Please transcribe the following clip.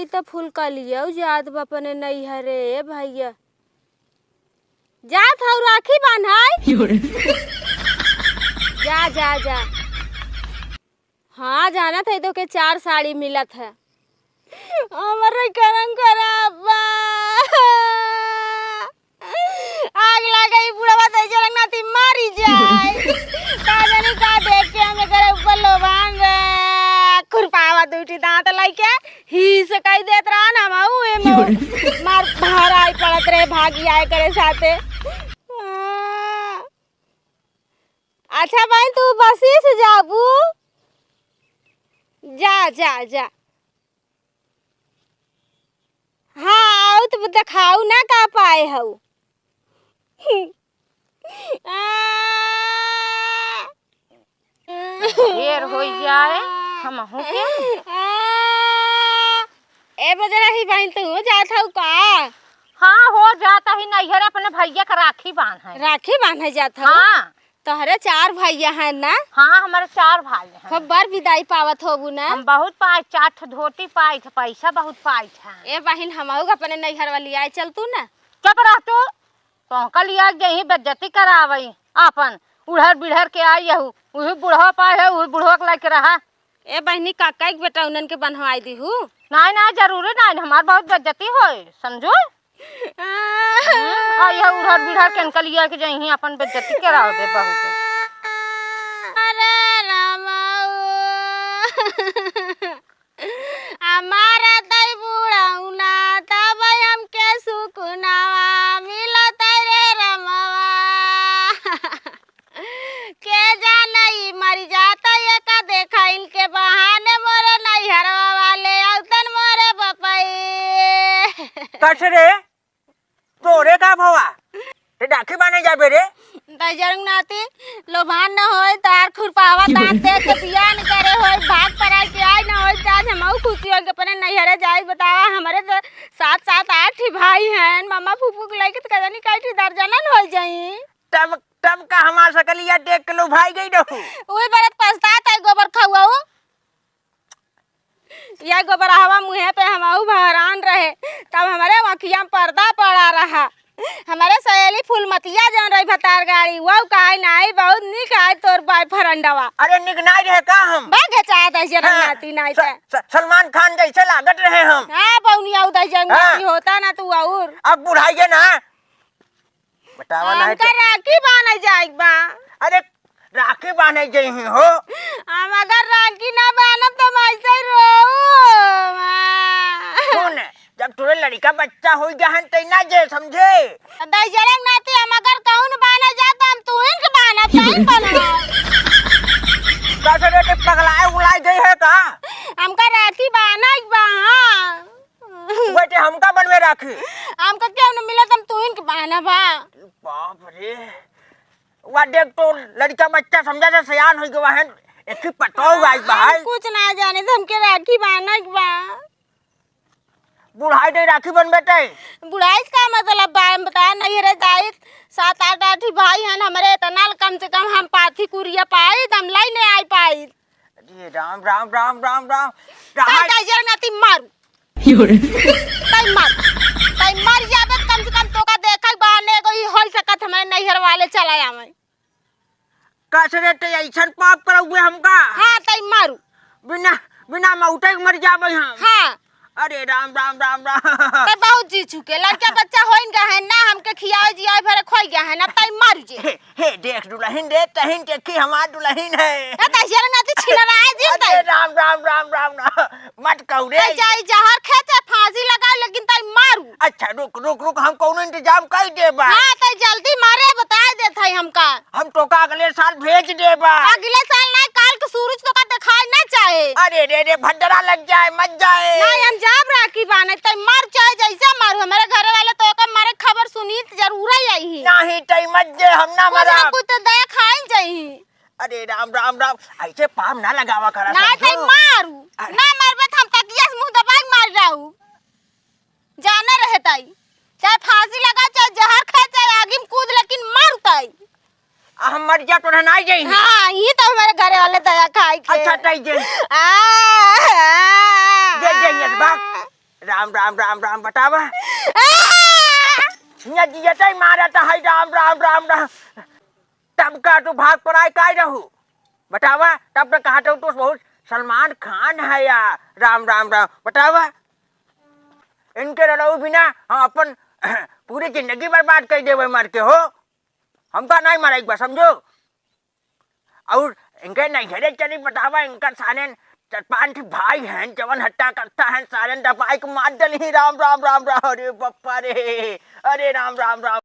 तो फूल का लिया जात बपने नहीं हरे भैया जात हूँ राखी बांधाई जा जा जा। हाँ जाना था तो के 4 साड़ी मिलत है हमारे करम खराब आग लगे बुढ़वा तो जरंग नाती मारी जाए का जानी का देख के हमें करे ऊपर लोबान रे खुरपावा दूटी दांत लाइके ही से कई देत रहा ना माऊ ए मार बाहर आई पड़त रे भागी आए करे साथे। अच्छा भाई तू बसी से जाबू जा जा जा। हाँ आओ तो दिखाऊ ना का पाए हऊ देर हो जाए हम हो के ए बजरा ही बहन तू जात हऊ का? हाँ हो जाता ही नहीं है अपने भैया का राखी बांध है। राखी बांधे जात हऊ? हाँ तोहरे 4 भैया हैं ना? हाँ हमारे 4 भाई हैं। खूब बार विदाई पावत होबू ना? हम बहुत पाई 4 धोती पाई थे पैसा बहुत पाई था। ए बहन हमहू अपने नैहर वाली आए चल तू ना चुप रह तू तो लिया गई बेज्जती करावई अपन उड़हर बिड़हर के आई हूँ वही बुढ़वा पाए है वही बुढ़वा के लाके रहा। ए बहनी काका के बेटा उनन के बनवाई दी हूँ नहीं नहीं जरूरी नहीं हमार बहुत बेज्जती होए समझो। यह उड़हर बिड़हर के अंकल लिया के जही अपन बेज्जती कराओ दे बहुत। अरे रामाऊ हमारा तई बुढ़ाउना तब हम के सुकुनावा मिलत रे रमावा के जानई मर जाता ये का देखा इनके बहाने मोरे नैहरवा वाले औतन मोरे बपई कैसे रे तोरे का भवा रे राखी बाने जाबे रे जरंग नाती लोभान न होय तार खुरपावा दांत दे के बियाह न करे होय भाग पराई के आय न होय आज हमहू खुशी हो के अपने नैहरे जाई बतावा हमारे तो 7 8 भाई हैं मामा फूफू के लेके तो कजनी काठी दर्जनन हो जाई तब का हमार सकलिया देख के लो भाई गई रहू ओए बरत पछतात है गोबर खाऊ या गोबर हवा मुँह पे हमहू बहरान रहे तब हमारे आँखिया में पर्दा पड़ा रहा। हमारे सहेली फूलमतिया जन रही भतार गाड़ी वो काई नाई बहुत निक आए तोर बाय फरंडवा। अरे निक नाई रहे का हम बागे चाहत है जरंगाती नाई ते सलमान खान जैसे लागत रहे हम। हां पौनिया उदय जरंगाती होता ना तू और अब बुढ़ाइए ना बतावा नहीं हमका राखी बांधे जाए बा। अरे राखी बांधे जई हो हम अगर राखी ना बांधब तो मैं ऐसे रो सुन जब तोरे लड़का बच्चा हो गया है तै ना जे समझे दई जरंग नाती हम अगर कौन बांधे जाता हम तू इनके बांधब नहीं बनवा कैसे रे पगलाए उलाए गई है का हमका राखी बांधे बा। बेटे हमका बनवे राखी हमका क्यों न मिलत हम तू इनके बांधब। बाप रे वा देख तो लड़का बच्चा समझा से सयान हो गया है एक ही पटाओ गाइस भाई कुछ ना जाने तो हमके राखी बांधे बा। बुढ़ाई नहीं राखी बन बेटे बुढ़ाई का मतलब बता नहीं रे जाए 7 8 भाई हैं हमारे इतना कम से कम हम पाथी कुरिया पाई हम लाई नहीं आई पाई। अरे राम राम राम राम राम ताई नाती मारू ताई मर जाबे कम से कम तो का देखा बाने कोई हो सकत हमारे नैहर वाले चला आवे कैसे रे ते ऐसन पाप करोगे हमका। हां ताई मारू बिना बिना मौते के मर जाबे हम। हां अरे राम राम राम राम ते बहुत जी चुके लड़का बच्चा होइन गए हैं ना हमके खियाए जियाए भरे खोई गए हैं ना ताई मर जे हे देख दुल्हन दे तहिन देखी हमार दुल्हन है ए ताई जरंगाती छिलरा है जी अरे राम राम राम राम मत कहू रे जाई जहर खेते फांसी लगा लेकिन ताई मारू। अच्छा रुक रुक रुक हम कौन इंतजाम कर देबा। हां ताई जल्दी मारे बता देत है हमका हम तो का अगले साल भेज देबा। अगले साल नहीं काल के सूरज तो का दिखाई ना चाहे। अरे रे रे भद्रा लग जाए मत जाए नहीं हम जाब राखी बांधे तई मर चाहे जैसे मारू हमारे घर वाले तो का मारे खबर सुनी जरूर ही आई नहीं तई मत जे हम ना मरा कुछ तो दया खाई जाई। अरे राम राम राम ऐसे पाम ना लगावा करा ना तई मारू ना मरबे हम तकिया से मुंह दबाई मार जाऊ जाने रहे तई चाहे फांसी लगा चाहे जहर खा चाहे आगे में कूद लेकिन मारू तई हम मर जा तो ना जाई। हां ये तो हमारे घर वाले दया खाई के अच्छा तई जे जे जे ये बात राम राम राम राम बतावा न जियते मारा था है राम राम राम राम तब का तू भाग पर आए काय रहू बतावा तब तक कहा तो बहुत सलमान खान है यार राम राम राम बतावा इनके रहू बिना हम अपन पूरी जिंदगी बर्बाद कर देवे मर के हो हमका नहीं मरा एक बार समझो और इनके नहीं घेरे चली बतावा इनका सारे 4-5 भाई हैं जवन हट्टा करता है सारे दबाई को मार डली राम राम राम राम अरे बप्पा रे अरे राम राम राम